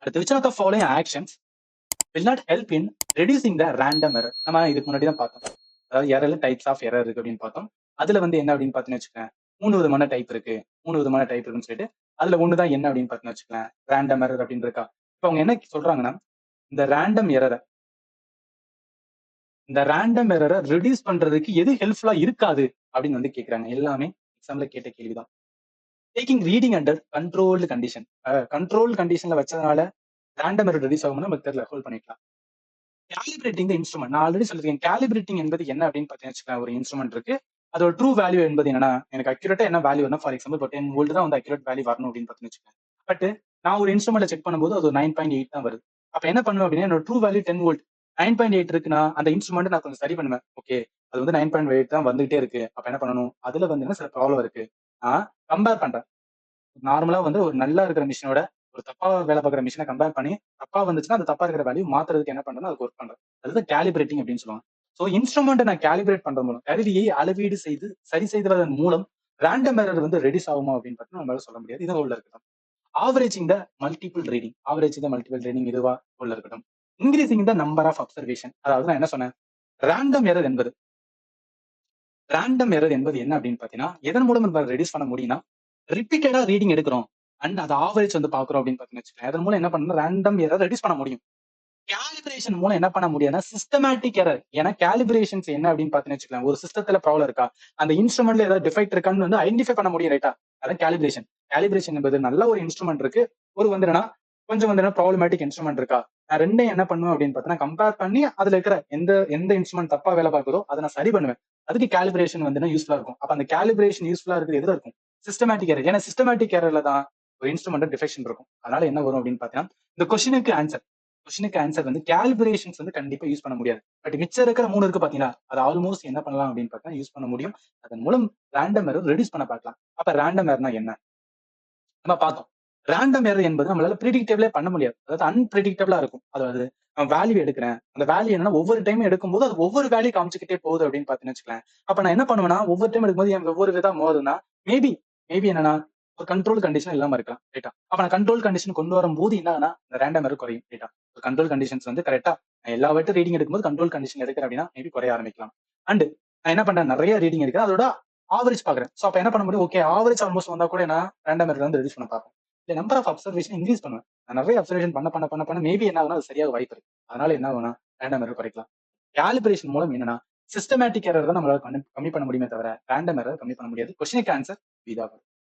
அடுத்து which of the following actions will not help in reducing the random error. நம்ம இதுக்கு முன்னாடி தான் பார்த்தோம். அதாவது எரர்ல டைப்ஸ் ஆஃப் எரர் இருக்கு அப்படின்னு பார்த்தோம். அதுல வந்து என்ன அப்படின்னு பார்த்தீங்கன்னு வச்சுக்கோங்க, 3 விதமான டைப் இருக்கு. 3 விதமான டைப் இருக்குன்னு சொல்லிட்டு அதுல ஒண்ணு தான் என்ன அப்படின்னு பார்த்தீங்கன்னு வச்சுக்கோங்களேன், ரேண்டம் எரர் அப்படின்னு இருக்கா. இப்போ அவங்க என்ன சொல்றாங்கன்னா, இந்த ரேண்டம் எரரை ரெடியூஸ் பண்றதுக்கு எது ஹெல்ப்ஃபுல்லா இருக்காது அப்படின்னு வந்து கேக்குறாங்க. எல்லாமே எக்ஸாம்ல கேட்ட கேள்விதான். Taking reading under controlled condition. Control கண்டிஷன்ல வச்சதுனால ரேண்டம் எரர் ரெடியூஸ் ஆகும்னு நமக்கு தெரியல, ஹோல்ட் பண்ணிக்கலாம். கேலிபிரேட்டிங் த இன்ஸ்ட்ருமெண்ட். நான் ஆல்ரெடி சொல்லிருக்கேன், கேலிபிரேட்டிங் என்பது என்ன அப்படின்னு பார்த்தீங்கன்னு வச்சுக்கோங்க, ஒரு இன்ஸ்ட்ருமெண்ட் இருக்கு. அதோட ட்ரூ வேல்யூ என்பது என்னன்னா, எனக்கு அக்யூரேட்டா என்ன வேல்யூ வரணும், ஃபார் எக்ஸாம்பிள் இப்போ 10 வோல்ட் தான் வந்து அக்யூரேட் வேல்யூ வரணும் அப்படின்னு பார்த்தீங்கன்னு வச்சுக்கோங்க. பட் நான் ஒரு இன்ஸ்ட்ருமெண்ட்டை செக் பண்ணும்போது அது 9.8 தான் வருது. அப்ப என்ன பண்ணுவேன் அப்படின்னா, என்னோட ட்ரூ வேல்யூ 10 வோல்ட் 9.8 இருக்குன்னா அந்த இன்ஸ்ட்ருமெண்ட் நான் கொஞ்சம் சரி பண்ணுவேன். ஓகே, அது வந்து 9.8 தான் வந்துகிட்டே இருக்கு. அப்ப என்ன பண்ணணும், அதுல வந்து சில ப்ராப்ளம் இருக்கு. நான் கம்பேர் பண்றேன். நார்மலா வந்து ஒரு நல்லா இருக்கிற மிஷினோட ஒரு தப்பா வேலை பார்க்குற மிஷினை கம்பேர் பண்ணி தப்பா வந்துச்சுன்னா அந்த தப்பா இருக்கிற வேல்யூ மாத்துறதுக்கு என்ன பண்றேன்னா அதுக்கு ஒர்க் பண்றேன். அதுதான் கேலிபிரேட்டிங் அப்படின்னு சொல்லுவாங்க. ஸோ இன்ஸ்ட்ருமெண்ட் நான் கேலிபிரேட் பண்றது மூலம், கருவியை அளவீடு செய்து சரி செய்வதன் மூலம் ரேண்டம் எரர் வந்து ரெடியூஸ் ஆகுமா அப்படின்னு பார்த்தா நம்மளால சொல்ல முடியாது. இது உள்ள இருக்கட்டும். Averaging the multiple reading. Averaging the multiple reading இதுவா உள்ள இருக்கட்டும். Increasing the number of observation. அதாவது நான் என்ன சொன்னேன், ரேண்டம் எரர் என்பது என்ன அப்படின்னு பாத்தீங்கன்னா, எதன் மூலம் நம்ம ரெடியூஸ் பண்ண முடியும்னா, ரிப்பீட்டடா ரீடிங் எடுக்கிறோம் அண்ட் அது ஆவரேஜ் வந்து பாக்குறோம் அப்படின்னு பாத்தீங்கன்னு வச்சுக்கோங்க. அதன் மூலம் என்ன பண்ணணும், ரேண்டம் எரர் ரெடியூஸ் பண்ண முடியும். கேலிபிரேஷன் மூலம் என்ன பண்ண முடியும்னா, சிஸ்டமேட்டிக் எரர். ஏன்னா கேலிபிரேஷன்ஸ் என்ன அப்படின்னு பாத்தீங்கன்னு வச்சுக்கோங்க, ஒரு சிஸ்டத்துல ப்ராப்ளம் இருக்கா, அந்த இன்ஸ்ட்ருமெண்ட்ல ஏதாவது டிஃபெக்ட் இருக்கான்னு வந்து ஐடென்டிஃபை பண்ண முடியும், ரைட்டா? அதான் கேலிபிரேஷன். கேலிபிரேஷன் என்பது நல்ல ஒரு இன்ஸ்ட்ருமெண்ட் இருக்கு, ஒரு வந்து என்னன்னா கொஞ்சம் வந்து என்ன ப்ராப்ளமேட்டிக் இன்ஸ்ட்ருமெண்ட் இருக்கா, நான் ரெண்டையும் என்ன பண்ணுவேன் அப்படின்னு பார்த்தீங்கன்னா, கம்பேர் பண்ணி அதுல இருக்கிற எந்த எந்த இன்ஸ்ட்ருமெண்ட் தப்பா வேலை பார்க்குதோ அதை நான் சரி பண்ணுவேன். அதுக்கு கேலிபிரேஷன் வந்து யூஸ்ஃபுல்லா இருக்கும். அப்ப அந்த கேலிபிரேஷன் யூஸ்ஃபுல்லா இருக்குது எதுல இருக்கும், சிஸ்டமேட்டிக் எரர். ஏன்னா சிஸ்டமேட்டிக் எரர்ல தான் ஒரு இன்ஸ்ட்ருமெண்ட் டிஃபெக்ஷன் இருக்கும். அதனால என்ன வரும் அப்படின்னு பாத்தீங்கன்னா, இந்த கொஸ்டினுக்கு ஆன்சர் வந்து கேலிபிரேஷன்ஸ் வந்து கண்டிப்பா யூஸ் பண்ண முடியாது. பட் மிச்சம் இருக்கிற 3 இருக்கு பாத்தீங்களா, அது ஆல்மோஸ்ட் என்ன பண்ணலாம் அப்படின்னு பார்த்தா யூஸ் பண்ண முடியும். அதன் மூலம் ரேண்டம் எரர் ரெடியூஸ் பண்ண பார்க்கலாம். அப்ப ரேண்டம் எரர்னா என்ன நம்ம பார்த்தோம். ரேண்டம் எரர் என்பது நம்மளால ப்ரிடிக்டபிளே பண்ண முடியாது. அதாவது அன்பிரிடிக்டபிளா இருக்கும். அதாவது நான் வேல்யூ எடுக்கிறேன். அந்த வேல்யூ என்னன்னா ஒவ்வொரு டைம் எடுக்கும்போது அது ஒவ்வொரு வேல்யூ காமிச்சுக்கிட்டே போகுது அப்படின்னு பார்த்தீங்கன்னு வச்சுக்கோங்களேன். அப்ப நான் என்ன பண்ணுவேன்னா, ஒவ்வொரு டைம் எடுக்கும்போது என் ஒவ்வொரு விதா மோதுன்னா, மேபி மேபி என்னன்னா ஒரு கண்ட்ரோல் கண்டிஷன் இல்லாம இருக்கலாம், ரைட்டா? அப்ப நான் கண்ட்ரோல் கண்டிஷன் கொண்டு வரும்போது என்னன்னா இந்த ரேண்டம் எரர் குறையும், ரைட்டா? ஒரு கண்ட்ரோல் கண்டிஷன்ஸ் வந்து கரெக்ட்டா எல்லா வாட்டி ரீடிங் எடுக்கும்போது கண்ட்ரோல் கண்டிஷன் எடுக்கிறேன் அப்படின்னா மேபி குறைய ஆரம்பிக்கலாம். அண்ட் நான் என்ன பண்றேன், நிறைய ரீடிங் எடுக்கிறேன், அதோட ஆவரேஜ் பாக்குறேன். சோ அப்ப என்ன பண்ண முடியும், ஓகே ஆவரேஜ் ஆல்மோஸ்ட் வந்தா கூட நான் ரேண்டம் எரர் வந்து ரெடியூஸ் பண்ண பார்ப்பேன். இல்ல நம்பர் ஆஃப் அப்சர்வேஷன் இன்க்ரீஸ் பண்ணுவேன். நான் நிறைய அப்சர்வேஷன் பண்ண மேபி என்ன ஆகும்னா அது சரியாக வாய்ப்பு இருக்கு. அதனால என்ன ஆகும்னா ரேண்டம் எரர் குறைக்கலாம். காலிபரேஷன் மூலம் என்னன்னா சிஸ்டமேட்டிக் எரர் தான் நம்மளால கம்மி பண்ண முடியுமே தவிர ரேண்டம் எரர் கம்மி பண்ண முடியாது. கொஸ்டினுக்கு ஆன்சர் இதான்.